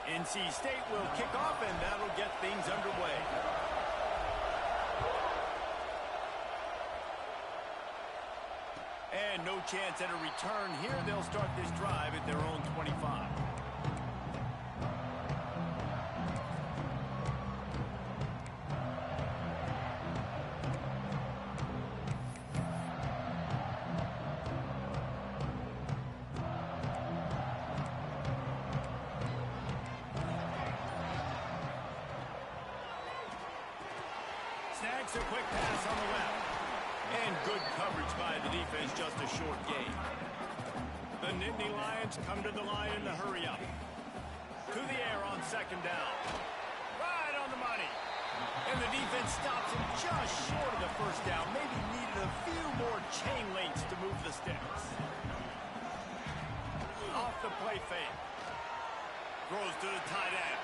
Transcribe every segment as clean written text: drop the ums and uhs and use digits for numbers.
NC State will kick off, and that'll get things underway. And no chance at a return here. They'll start this drive at their own 25. Snags a quick pass on the left. And good coverage by the defense, just a short gain. The Nittany Lions come to the line in the hurry up. To the air on second down. Right on the money. And the defense stops him just short of the first down. Maybe needed a few more chain links to move the sticks. Off the play fake. Throws to the tight end.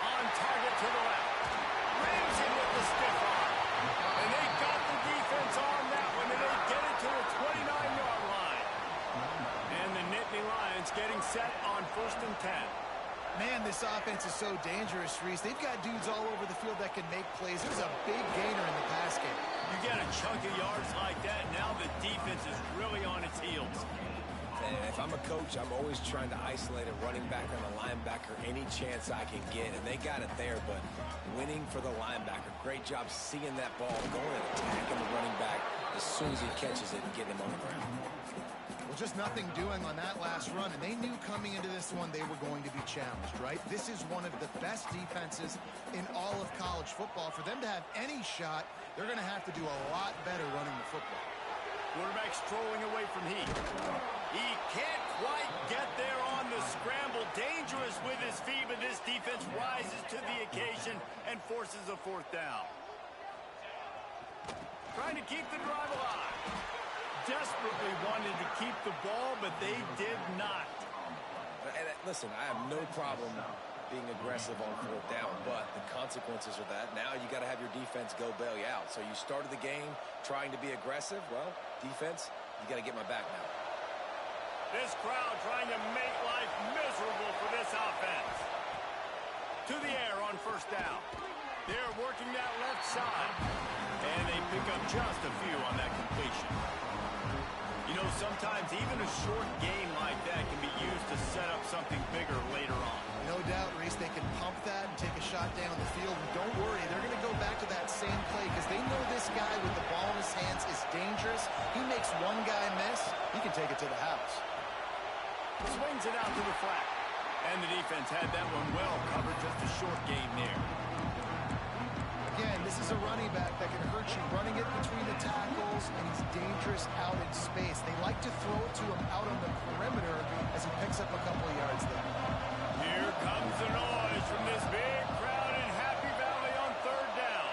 On target to the left. Rams him with the stiff arm. And they got the defense on that one, and they get it to the 29-yard line. And the Nittany Lions getting set on 1st and 10. Man, this offense is so dangerous, Reese. They've got dudes all over the field that can make plays. There's a big gainer in the pass game. You get a chunk of yards like that, now the defense is really on its heels. And if I'm a coach, I'm always trying to isolate a running back or a linebacker any chance I can get. And they got it there, but winning for the linebacker. Great job seeing that ball, going and attacking the running back as soon as he catches it and getting him on the ground. Well, just nothing doing on that last run, and they knew coming into this one they were going to be challenged, right? This is one of the best defenses in all of college football. For them to have any shot, they're going to have to do a lot better running the football. Quarterback strolling away from Heath. He can't quite get there on the scramble. Dangerous with his feet, but this defense rises to the occasion and forces a 4th down. Trying to keep the drive alive. Desperately wanted to keep the ball, but they did not. And listen, I have no problem being aggressive on 4th down, but the consequences are that now you got to have your defense go bail you out. So you started the game trying to be aggressive. Well, defense, you got to get my back now. This crowd trying to make life miserable for this offense. To the air on 1st down. They're working that left side. And they pick up just a few on that completion. You know, sometimes even a short gain like that can be used to set up something bigger later on. No doubt, Reese, they can pump that and take a shot down the field. And don't worry, they're going to go back to that same play because they know this guy with the ball in his hands is dangerous. He makes one guy miss, he can take it to the house. Swings it out to the flat. And the defense had that one well covered, just a short gain there. Again, this is a running back that can hurt you running it between the tackles, and he's dangerous out in space. They like to throw it to him out on the perimeter as he picks up a couple of yards there. Here comes the noise from this big crowd in Happy Valley on 3rd down.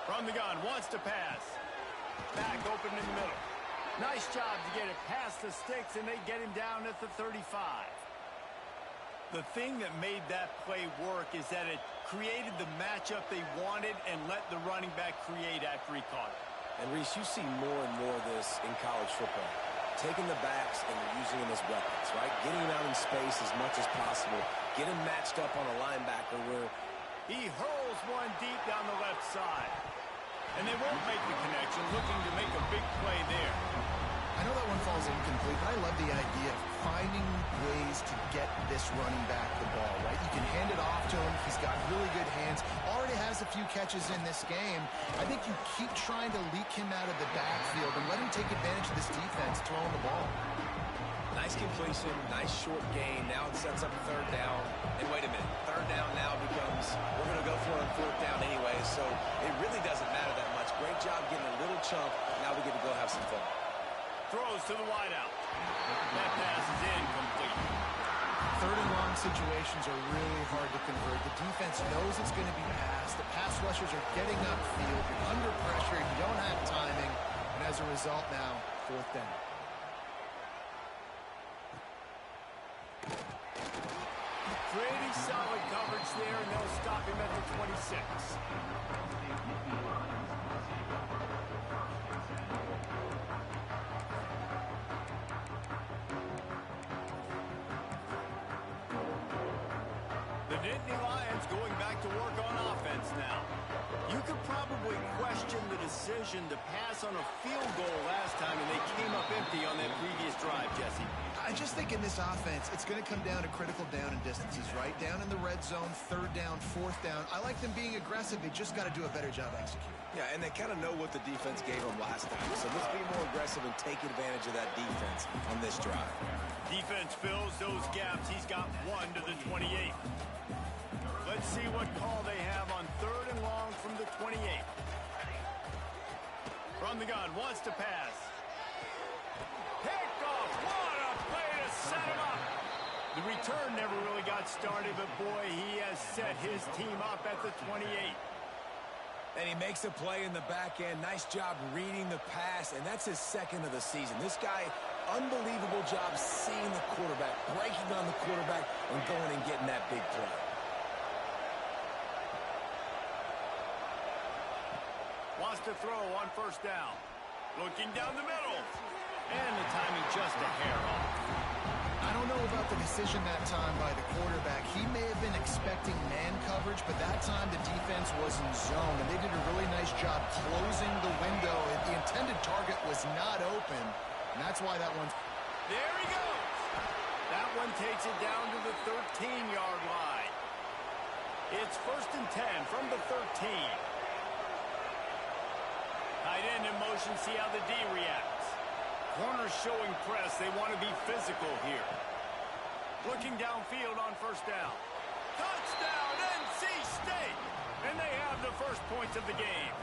From the gun, wants to pass. Back open in the middle. Nice job to get it past the sticks, and they get him down at the 35. The thing that made that play work is that it created the matchup they wanted and let the running back create after he caught it. And, Reese, you see more and more of this in college football. Taking the backs and using them as weapons, right? Getting them out in space as much as possible. Get them matched up on a linebacker where he hurls one deep down the left side. And they won't make the connection, looking to make a big play there. I know that one falls incomplete, but I love the idea of finding ways to get this running back the ball, right? You can hand it off to him. He's got really good hands. Already has a few catches in this game. I think you keep trying to leak him out of the backfield and let him take advantage of this defense throwing the ball. nice completion, nice short gain. Now it sets up 3rd down. And wait a minute, 3rd down now becomes, we're going to go for it on 4th down anyway, so it really doesn't matter that much. Great job getting a little chunk. Now we get to go have some fun. Throws to the wideout. That pass is incomplete. 3rd and long situations are really hard to convert. The defense knows it's going to be passed. The pass rushers are getting upfield. You're under pressure. You don't have timing. And as a result now, 4th down. Pretty solid coverage there, and they'll stop him at the 26. The Nittany Lions going back to work on offense now. You could probably question the decision to pass on a field goal last time, and they came up empty on that previous drive, Jesse. I just think in this offense, it's going to come down to critical down and distances, right? Down in the red zone, third down, fourth down. I like them being aggressive. They just got to do a better job executing. Yeah, and they kind of know what the defense gave them last time. So let's be more aggressive and take advantage of that defense on this drive. Defense fills those gaps. He's got 1 to the 28. Let's see what call they have on 3rd and long from the 28. From the gun, wants to pass. Picked off. What a play to set him up. The return never really got started, but boy, he has set his team up at the 28. And he makes a play in the back end. Nice job reading the pass, and that's his 2nd of the season. This guy, unbelievable job seeing the quarterback, breaking on the quarterback, and going and getting that big play. Wants to throw on 1st down. Looking down the middle. And the timing just a hair off. I don't know about the decision that time by the quarterback. He may have been expecting man coverage, but that time the defense was in zone, and they did a really nice job closing the window. The intended target was not open, and that's why that one's... There he goes. That one takes it down to the 13-yard line. It's 1st and 10 from the 13. Tight end in motion, see how the D reacts. Corners showing press. They want to be physical here. Looking downfield on 1st down. Touchdown, NC State! And they have the first points of the game.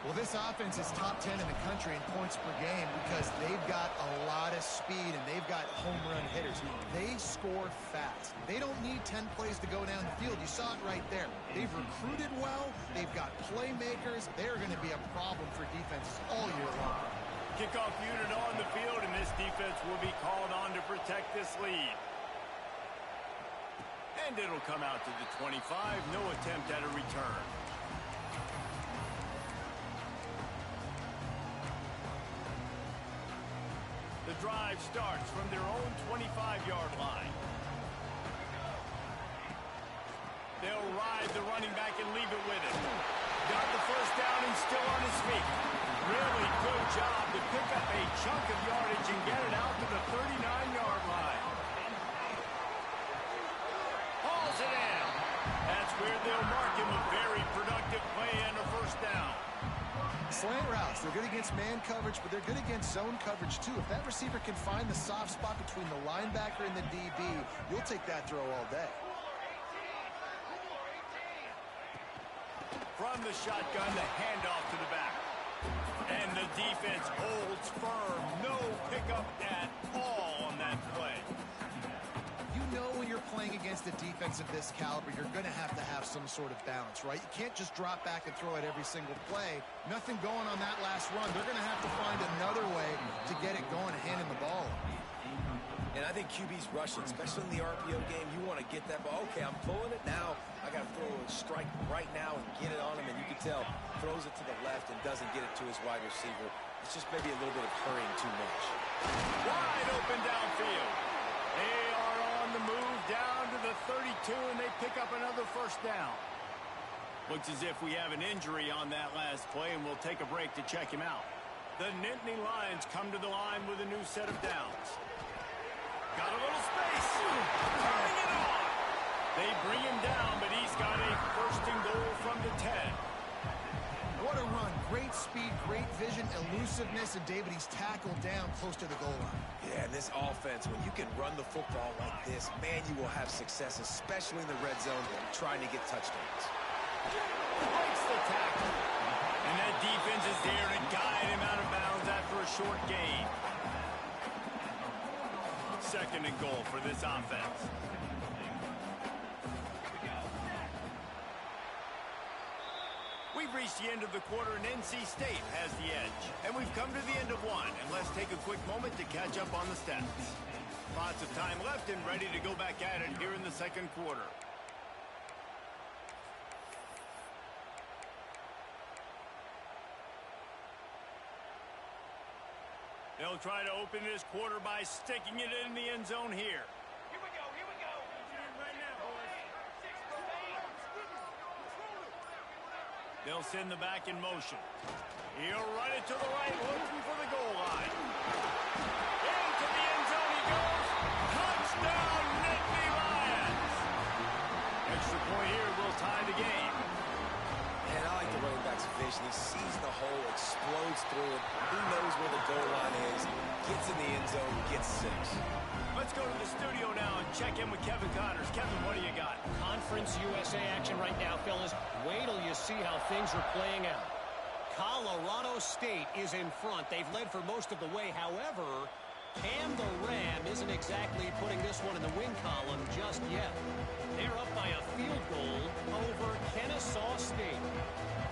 Well, this offense is top 10 in the country in points per game because they've got a lot of speed and they've got home run hitters. They score fast. They don't need 10 plays to go down the field. You saw it right there. They've recruited well. They've got playmakers. They're going to be a problem for defenses all year long. Kickoff unit on the field, and this defense will be called on to protect this lead. And it'll come out to the 25. No attempt at a return. The drive starts from their own 25-yard line. They'll ride the running back and leave it with him. Got the 1st down and still on his feet. Really good job to pick up a chunk of yardage and get it out to the 39-yard line. Hauls it in. That's where they'll mark him a very productive play and a 1st down. Slant routes, they're good against man coverage, but they're good against zone coverage too. If that receiver can find the soft spot between the linebacker and the DB, you'll take that throw all day. From the shotgun, the handoff to the back. And the defense holds firm. No pickup at all on that play. You know when you're playing against a defense of this caliber, you're going to have some sort of balance, right? You can't just drop back and throw it every single play. Nothing going on that last run. They're going to have to find another way to get it going and handing the ball. And I think QB's rushing, especially in the RPO game. You want to get that ball. Okay, I'm pulling it now. I got to throw a strike right now and get it on him. And you can tell, throws it to the left and doesn't get it to his wide receiver. It's just maybe a little bit of hurrying too much. Wide open downfield. They are on the move down to the 32, and they pick up another 1st down. Looks as if we have an injury on that last play, and we'll take a break to check him out. The Nittany Lions come to the line with a new set of downs. Got a little space. Turning it on. They bring him down, but he's got a 1st and goal from the 10. What a run. Great speed, great vision, elusiveness, and David, he's tackled down close to the goal line. Yeah, and this offense, when you can run the football like this, man, you will have success, especially in the red zone, trying to get touchdowns. Breaks the tackle. And that defense is there to guide him out of bounds after a short gain. 2nd and goal for this offense. We've reached the end of the quarter, and NC State has the edge. And we've come to the end of one, and let's take a quick moment to catch up on the stats. Lots of time left and ready to go back at it here in the 2nd quarter. They'll try to open this quarter by sticking it in the end zone here. Here we go, here we go. Right now, boys. They'll send the back in motion. He'll run it to the right, looking for the goal line. Into the end zone he goes. Touchdown, Nittany Lions! Extra point here will tie the game. And I like the running back's vision. He sees the hole, explodes through it. He knows where the goal line is. Gets in the end zone, gets 6. Let's go to the studio now and check in with Kevin Connors. Kevin, what do you got? Conference USA action right now, fellas. Wait till you see how things are playing out. Colorado State is in front. They've led for most of the way. However, Cam the Ram isn't exactly putting this one in the win column just yet. They're up by a field goal over Kennesaw State.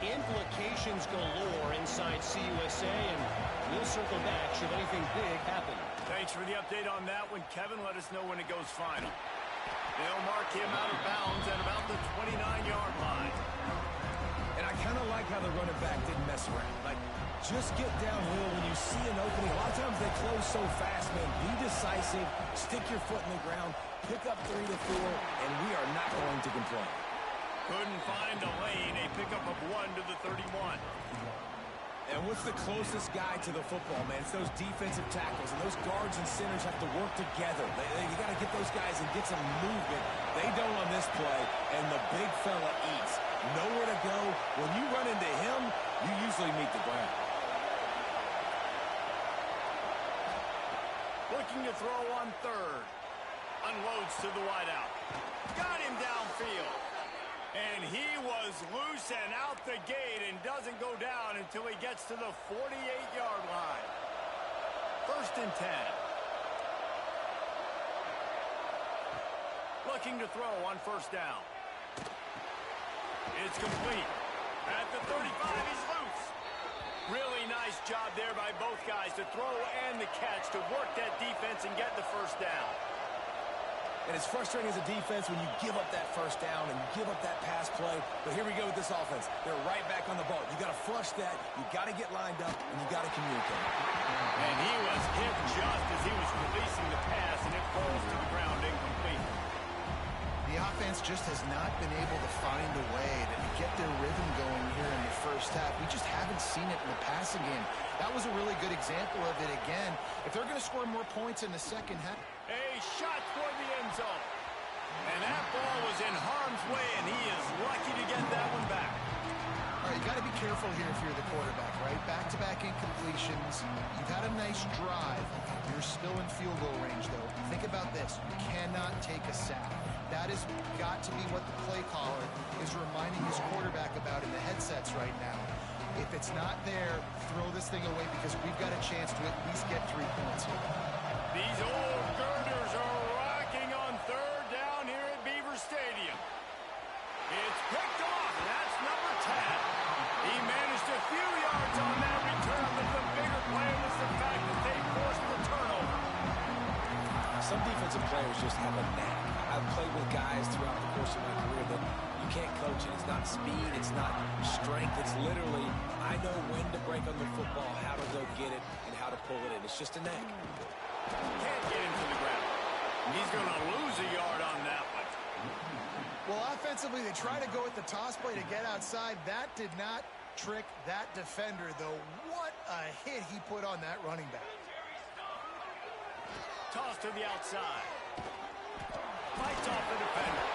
Implications galore inside CUSA, and we'll circle back should anything big happen. Thanks for the update on that one, Kevin. Let us know when it goes final. They'll mark him out of bounds at about the 29-yard line. And I kind of like how the running back didn't mess around. Like, just get downhill when you see an opening. A lot of times they close so fast, man. Be decisive, stick your foot in the ground, pick up 3 to 4, and we are not going to complain. Couldn't find a lane. A pickup of 1 to the 31. And what's the closest guy to the football, man? It's those defensive tackles, and those guards and centers have to work together. You got to get those guys and get some movement. They don't on this play, and the big fella eats. Nowhere to go. When you run into him, you usually meet the ground. Looking to throw on 3rd. Unloads to the wideout. Got him downfield. And he was loose and out the gate and doesn't go down until he gets to the 48-yard line. 1st and 10. Looking to throw on 1st down. It's complete. At the 35, he's loose. Really nice job there by both guys to throw and the catch to work that defense and get the 1st down. And it's frustrating as a defense when you give up that 1st down and you give up that pass play. But here we go with this offense. They're right back on the ball. You got to flush that. You got to get lined up, and you got to communicate. And he was hit just as he was releasing the pass, and it falls to the ground incomplete. The offense just has not been able to find a way to get their rhythm going here in the 1st half. We just haven't seen it in the passing game. That was a really good example of it again. If they're going to score more points in the 2nd half. A shot toward the end zone. And that ball was in harm's way, and he is lucky to get that one back. All right, you got to be careful here if you're the quarterback, right? Back-to-back incompletions. You've had a nice drive. You're still in field goal range, though. Think about this. You cannot take a sack. That has got to be what the play caller is reminding his quarterback about in the headsets right now. If it's not there, throw this thing away because we've got a chance to at least get 3 points here. These old girders are rocking on 3rd down here at Beaver Stadium. It's picked off, and that's number 10. He managed a few yards on that return, but the bigger play was the fact that they forced the turnover. Some defensive players just have a knack. I've played with guys throughout the course of my career that you can't coach it. It's not speed. It's not strength. It's literally, I know when to break on the football, how to go get it, and how to pull it in. It's just a knack. Can't get him to the ground. He's going to lose a yard on that one. Well, offensively, they try to go with the toss play to get outside. That did not trick that defender, though. What a hit he put on that running back. Toss to the outside. Fights off the defender.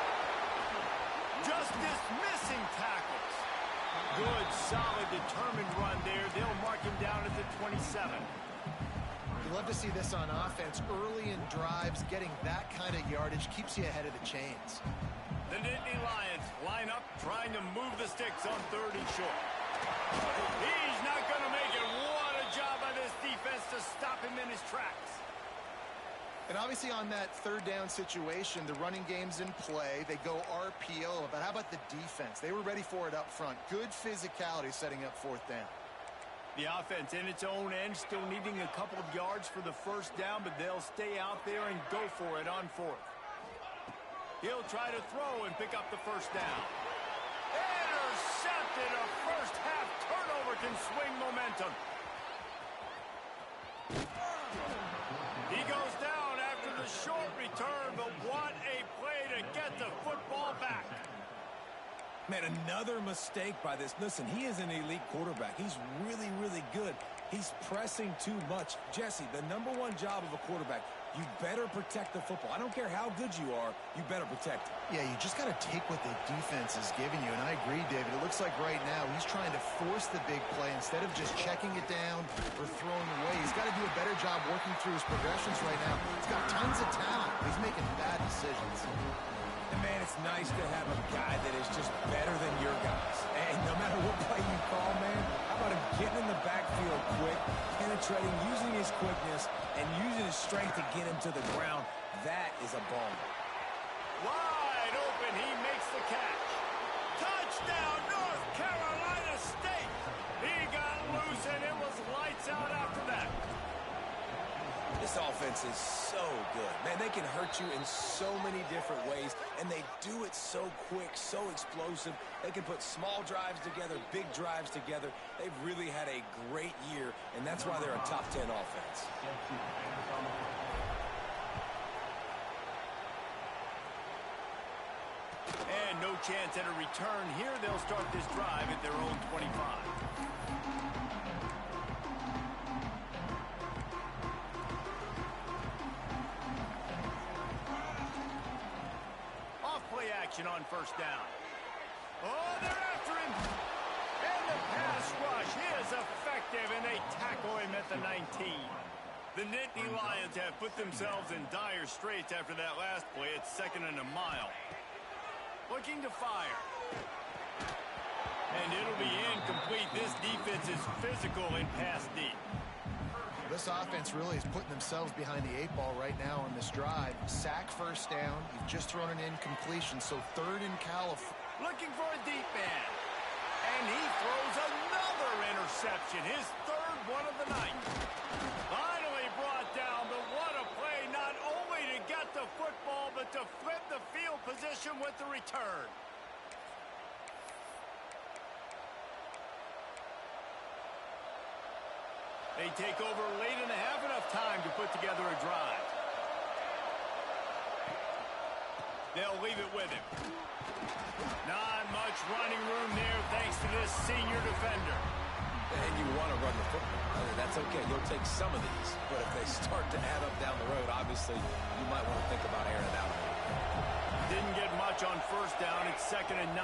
Just dismissing tackles. Good, solid, determined run there. They'll mark him down at the 27. You love to see this on offense. Early in drives, getting that kind of yardage keeps you ahead of the chains. The Nittany Lions line up, trying to move the sticks on 3rd and short. He's not going to make it. What a job by this defense to stop him in his tracks. And obviously on that 3rd down situation, the running game's in play. They go RPO, but how about the defense? They were ready for it up front. Good physicality setting up 4th down. The offense in its own end, still needing a couple of yards for the 1st down, but they'll stay out there and go for it on 4th. He'll try to throw and pick up the 1st down. Intercepted. A 1st half turnover can swing momentum. He goes down after the short return, but what a play to get the football back. Man, another mistake by this. Listen, he is an elite quarterback. He's really, really good. He's pressing too much. Jesse, the number one job of a quarterback, you better protect the football. I don't care how good you are, you better protect it. Yeah, you just got to take what the defense is giving you, and I agree, David. It looks like right now he's trying to force the big play instead of just checking it down or throwing away. He's got to do a better job working through his progressions right now. He's got tons of talent. He's making bad decisions. And, man, it's nice to have a guy that is just better than your guys. And no matter what play you call, man, how about him getting in the backfield quick, penetrating, using his quickness, and using his strength to get him to the ground. That is a ball. Wide open, he makes the catch. Touchdown, North Carolina State. He got loose, and it was lights out after that. This offense is so good. Man, they can hurt you in so many different ways, and they do it so quick, so explosive. They can put small drives together, big drives together. They've really had a great year, and that's why they're a top 10 offense. And no chance at a return here. They'll start this drive at their own 25. On first down. Oh, they're after him. And the pass rush is effective, and they tackle him at the 19. The Nittany Lions have put themselves in dire straits after that last play. It's 2nd and a mile. Looking to fire. And it'll be incomplete. This defense is physical and pass deep. This offense really is putting themselves behind the 8 ball right now on this drive. Sack first down. You've just thrown an incompletion, so 3rd and California. Looking for a deep man. And he throws another interception. His 3rd one of the night. Finally brought down, but what a play. Not only to get the football, but to flip the field position with the return. They take over late and have enough time to put together a drive. They'll leave it with him. Not much running room there thanks to this senior defender. And you want to run the football. I mean, that's okay. You'll take some of these. But if they start to add up down the road, obviously, you might want to think about airing it out. Didn't get much on first down. It's 2nd and 9.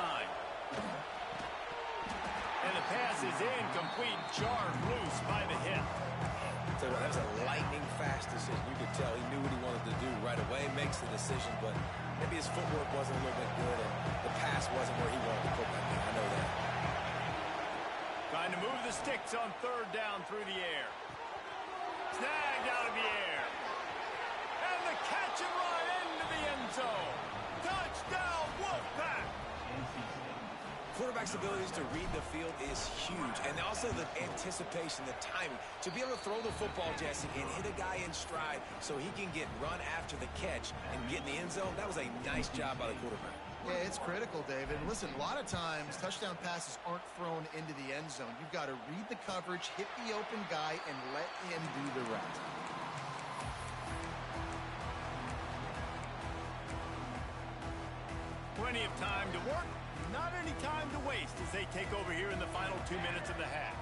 And the pass is incomplete, jarred loose by the hip. So that was a lightning-fast decision. You could tell he knew what he wanted to do right away, makes the decision, but maybe his footwork wasn't a little bit good, and the pass wasn't where he wanted to put that thing. I know that. Trying to move the sticks on 3rd down through the air. Snagged out of the air. And the catch and run into the end zone. Touchdown, Wolfpack! Quarterback's abilities to read the field is huge, and also the anticipation, the timing. To be able to throw the football, Jesse, and hit a guy in stride so he can get run after the catch and get in the end zone, that was a nice job by the quarterback. Yeah, it's critical, David. Listen, a lot of times touchdown passes aren't thrown into the end zone. You've got to read the coverage, hit the open guy, and let him do the rest. Plenty of time to work. Not any time to waste as they take over here in the final 2 minutes of the half.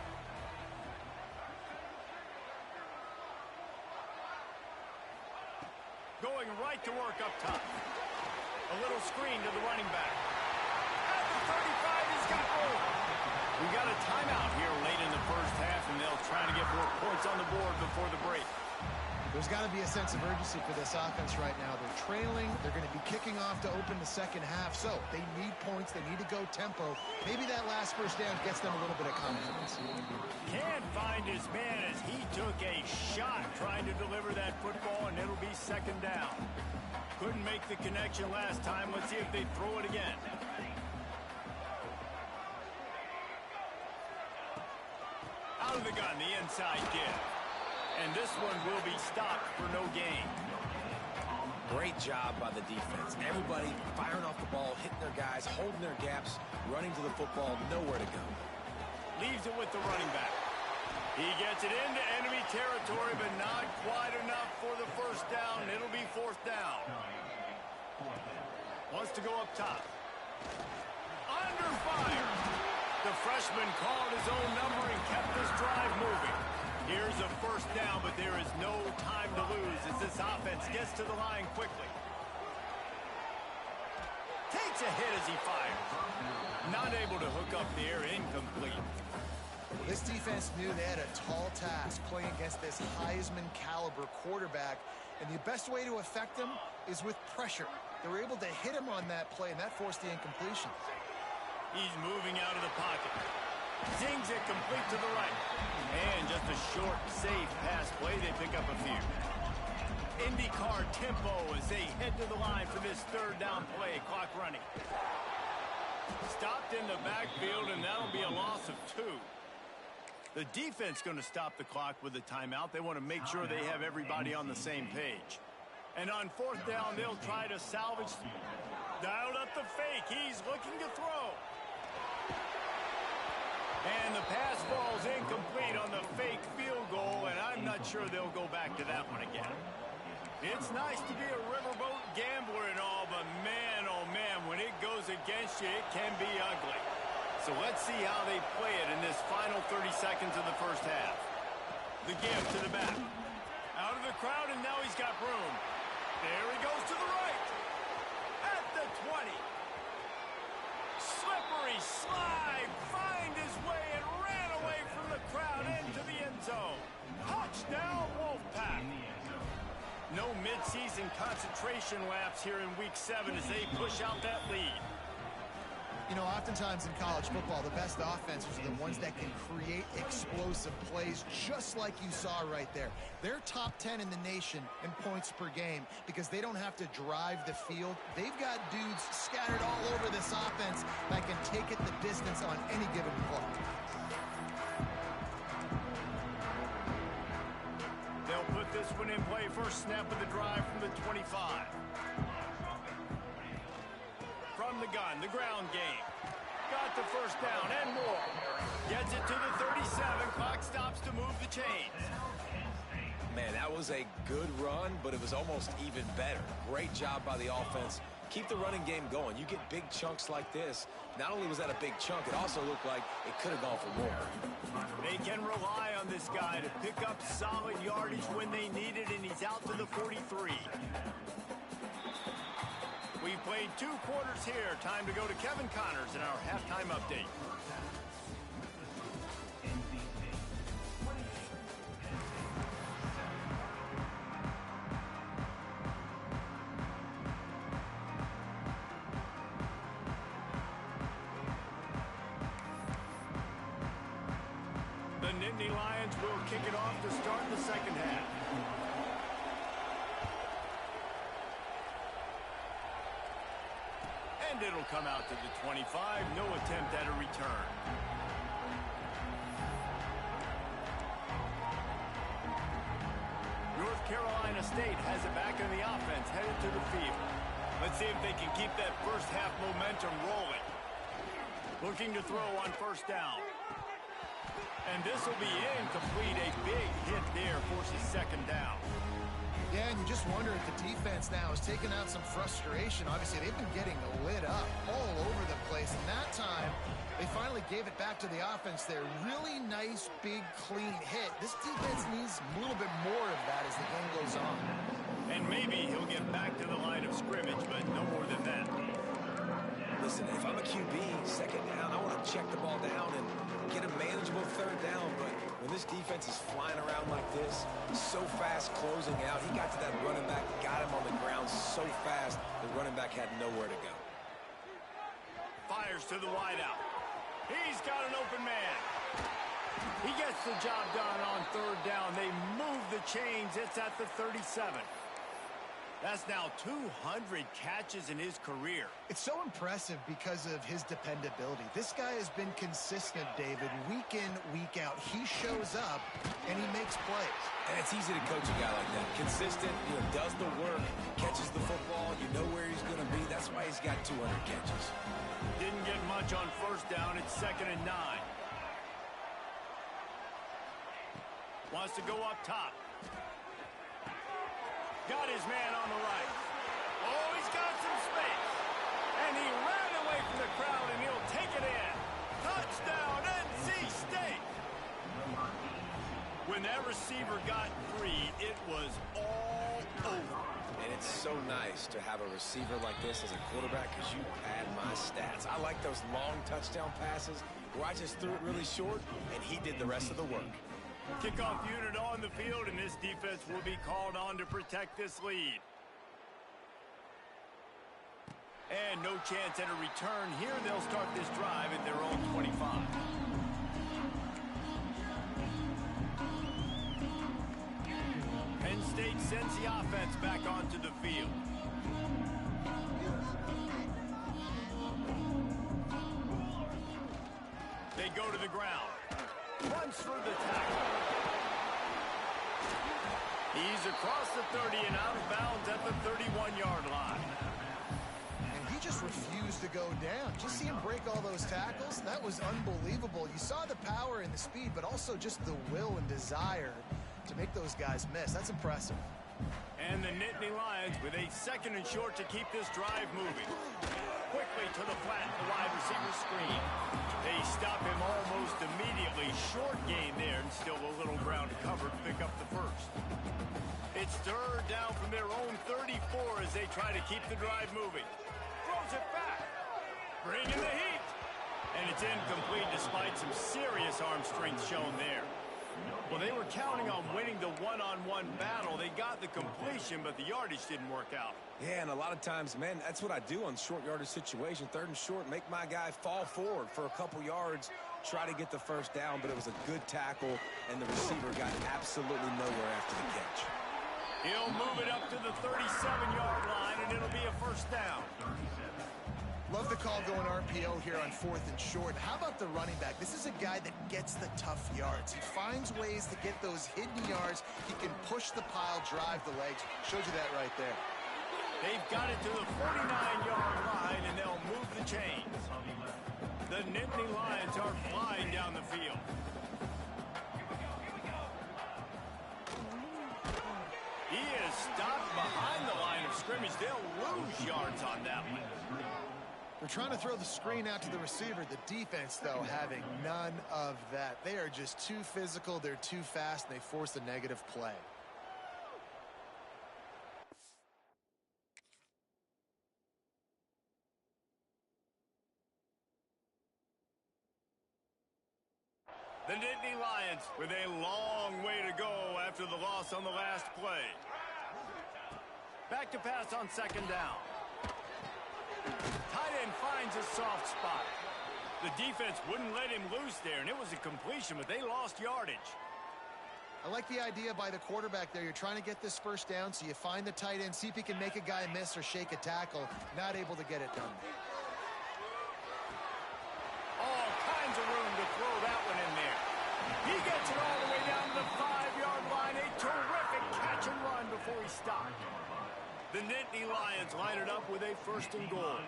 Going right to work up top. A little screen to the running back. At the 35, he's got room. We got a timeout here late in the first half, and they'll try to get more points on the board before the break. There's got to be a sense of urgency for this offense right now. They're trailing. They're going to be kicking off to open the second half. So they need points. They need to go tempo. Maybe that last first down gets them a little bit of confidence. Can't find his man as he took a shot trying to deliver that football, and it'll be 2nd down. Couldn't make the connection last time. Let's see if they throw it again. Out of the gun, the inside give. And this one will be stopped for no gain. Great job by the defense. Everybody firing off the ball, hitting their guys, holding their gaps, running to the football, nowhere to go. Leaves it with the running back. He gets it into enemy territory, but not quite enough for the first down. It'll be 4th down. Wants to go up top. Under fire. The freshman called his own number and kept this drive moving. Here's a first down, but there is no time to lose as this offense gets to the line quickly. Takes a hit as he fires. Not able to hook up the air, incomplete. This defense knew they had a tall task playing against this Heisman caliber quarterback, and the best way to affect him is with pressure. They were able to hit him on that play, and that forced the incompletion. He's moving out of the pocket. Zings it complete to the right. And just a short, safe pass play. They pick up a few. IndyCar tempo as they head to the line for this third down play. Clock running. Stopped in the backfield, and that'll be a loss of 2. The defense going to stop the clock with a timeout. They want to make sure they have everybody on the same page. And on fourth down, they'll try to salvage. Dialed up the fake. He's looking to throw. And the pass falls incomplete on the fake field goal, and I'm not sure they'll go back to that one again. It's nice to be a riverboat gambler and all, but man, oh man, when it goes against you, it can be ugly. So let's see how they play it in this final 30 seconds of the first half. The give to the back. Out of the crowd, and now he's got room. There he goes to the right. At the 20. Slippery slide, find his way and ran away from the crowd into the end zone. Touchdown, Wolfpack. No midseason concentration laps here in week 7 as they push out that lead. You know, oftentimes in college football, the best offenses are the ones that can create explosive plays, just like you saw right there. They're top 10 in the nation in points per game because they don't have to drive the field. They've got dudes scattered all over this offense that can take it the distance on any given play. They'll put this one in play. First snap of the drive from the 25. From the gun, the ground game. Got the first down and more. Gets it to the 37. Clock stops to move the chains. Man, that was a good run, but it was almost even better. Great job by the offense. Keep the running game going. You get big chunks like this. Not only was that a big chunk, it also looked like it could have gone for more. They can rely on this guy to pick up solid yardage when they need it, and he's out to the 43. We've played 2 quarters here. Time to go to Kevin Connors in our halftime update. The Nittany Lions will kick it off to start the second half. And it'll come out to the 25. No attempt at a return. North Carolina State has it back in the offense, headed to the field. Let's see if they can keep that first half momentum rolling. Looking to throw on first down. And this will be incomplete. A big hit there forces second down. Yeah, and you just wonder if the defense now is taking out some frustration. Obviously, they've been getting lit up all over the place. And that time, they finally gave it back to the offense there. Really nice, big, clean hit. This defense needs a little bit more of that as the game goes on. And maybe he'll get back to the line of scrimmage, but no more than that. Listen, if I'm a QB, second down, I want to check the ball down and get a manageable third down. But when this defense is flying around like this, so fast closing out, he got to that running back, got him on the ground so fast, the running back had nowhere to go. Fires to the wideout. He's got an open man. He gets the job done on third down. They move the chains. It's at the 37. That's now 200 catches in his career. It's so impressive because of his dependability. This guy has been consistent, David, week in, week out. He shows up, and he makes plays. And it's easy to coach a guy like that. Consistent, does the work, catches the football, you know where he's going to be. That's why he's got 200 catches. Didn't get much on first down. It's 2nd and 9. Wants to go up top. Got his man on the right. Oh, he's got some space. And he ran away from the crowd, and he'll take it in. Touchdown, NC State! When that receiver got free, it was all over. And it's so nice to have a receiver like this as a quarterback because you pad my stats. I like those long touchdown passes where I just threw it really short, and he did the rest of the work. Kickoff unit on the field, and this defense will be called on to protect this lead. And no chance at a return here. They'll start this drive at their own 25. Penn State sends the offense back onto the field. They go to the ground. Runs through the tackle. He's across the 30 and out of bounds at the 31-yard line. He just refused to go down. Just see him break all those tackles. That was unbelievable. You saw the power and the speed, but also just the will and desire to make those guys miss. That's impressive. And the Nittany Lions with a second and short to keep this drive moving. Quickly to the flat, the wide receiver screen. They stop him almost immediately. Short gain there, and still a little ground covered to pick up the first. It's third down from their own 34 as they try to keep the drive moving. Throws it back. Bringing the heat. And it's incomplete despite some serious arm strength shown there. Well, they were counting on winning the one-on-one battle. They got the completion, but the yardage didn't work out. Yeah, and a lot of times, man, that's what I do on short yardage situation. Third and short, make my guy fall forward for a couple yards, try to get the first down, but it was a good tackle, and the receiver got absolutely nowhere after the catch. He'll move it up to the 37-yard line, and it'll be a first down. Love the call going RPO here on 4th and short. How about the running back? This is a guy that gets the tough yards. He finds ways to get those hidden yards. He can push the pile, drive the legs. Showed you that right there. They've got it to the 49-yard line, and they'll move the chains. The Nittany Lions are flying down the field. He is stopped behind the line of scrimmage. They'll lose yards on that one. They're trying to throw the screen out to the receiver. The defense, though, having none of that. They are just too physical. They're too fast. And they force a negative play. The Nittany Lions with a long way to go after the loss on the last play. Back to pass on second down. Tight end finds a soft spot. The defense wouldn't let him loose there, and it was a completion, but they lost yardage. I like the idea by the quarterback there. You're trying to get this first down, so you find the tight end, see if he can make a guy miss or shake a tackle. Not able to get it done. All kinds of room to throw that one in there. He gets it all the way down to the 5-yard line. A terrific catch and run before he stopped. The Nittany Lions line it up with a first and goal.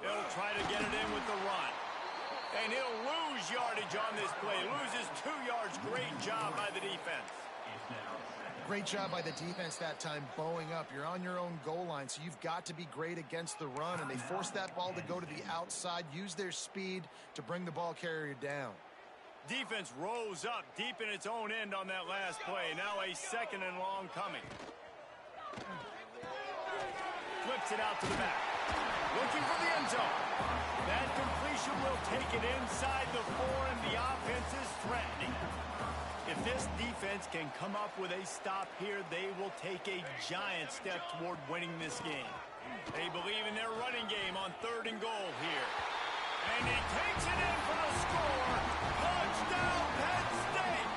He'll try to get it in with the run. And he'll lose yardage on this play. Loses 2 yards. Great job by the defense. Great job by the defense that time, bowing up. You're on your own goal line, so you've got to be great against the run, and they force that ball to go to the outside, use their speed to bring the ball carrier down. Defense rose up deep in its own end on that last play. Now a second and long coming. Flips it out to the back. Looking for the end zone. That completion will take it inside the 4, and the offense is threatening. If this defense can come up with a stop here, they will take a giant step toward winning this game. They believe in their running game on 3rd and goal here. And he takes it in for the score. Touchdown, Penn State.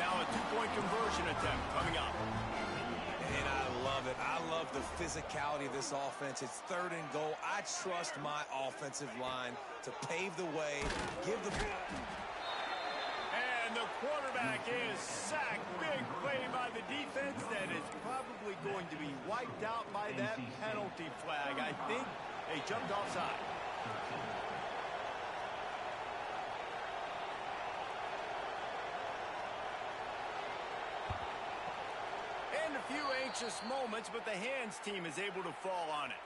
Now a 2-point conversion attempt coming up. And I love it. I love the physicality of this offense. It's 3rd and goal. I trust my offensive line to pave the way, give the... And the quarterback is sacked. Big play by the defense that is probably going to be wiped out by that penalty flag. I think they jumped offside. And a few anxious moments, but the hands team is able to fall on it.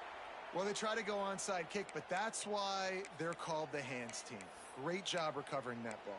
Well, they try to go onside kick, but that's why they're called the hands team. Great job recovering that ball.